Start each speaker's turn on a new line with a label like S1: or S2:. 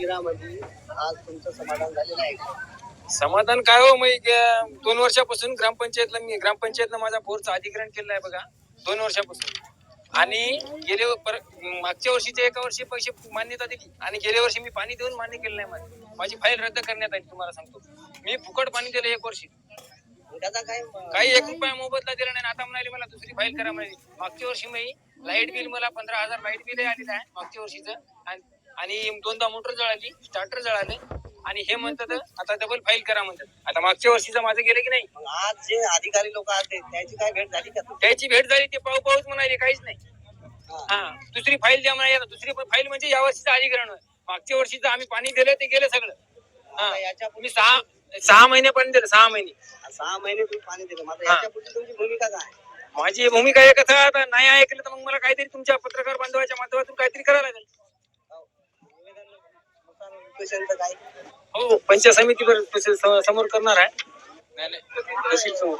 S1: शिरामध्ये आज तुमचं समाधान झालेलं आहे का?
S2: समाधान काय हो, मी 2 वर्षापासून ग्रामपंचायतनं माझा बोरचं अधिग्रहण केलं आहे बघा, 2 वर्षापासून. आणि मागच्या वर्षीच्या एका वर्षी पैसे मान्यता दिली आणि गेल्या वर्षी मी पाणी देऊन मान्य केलं नाही. माझी फाईल रद्द करण्यात आली. तुम्हाला सांगतो, मी फुकट पाणी दिलं 1 वर्षी,
S1: त्याचा
S2: काही 1 रुपया मोबदला दिला नाही. आता म्हणाले मला दुसरी फाईल करा म्हणाली. मागच्या वर्षी मी लाईट बिल, मला 15,000 लाईट बिल आलेलं आहे मागच्या वर्षीचं, आणि 2दा मोटर जळाली, स्टार्टर जळाले, आणि हे म्हणतात आता डबल फाईल करा म्हणतात. आता मागच्या वर्षीचं माझं गेलं की नाही.
S1: आज जे अधिकारी लोक आले त्याची काय भेट झाली का?
S2: त्याची भेट झाली, ते पाऊच म्हणाले, काहीच नाही. हा, दुसरी फाईल द्या म्हणाले. दुसरी फाईल म्हणजे या वर्षीचं अधिग्रहण. मागच्या वर्षीचं आम्ही पाणी दिलं ते गेलं सगळं. हा, मी 6 महिने पाणी दिलं, 6 महिने.
S1: 6 महिने तुम्ही पाणी दिलं. माझा याच्यापुढची तुमची भूमिका काय?
S2: माझी भूमिका एकच आहे, आता नाही ऐकलं तर मग मला काहीतरी तुमच्या पत्रकार बांधवाच्या माध्यमातून काहीतरी करायला लागेल.
S1: काय?
S2: हो, पंचायत समितीवर समोर करणार आहे.
S1: तहसील समोर.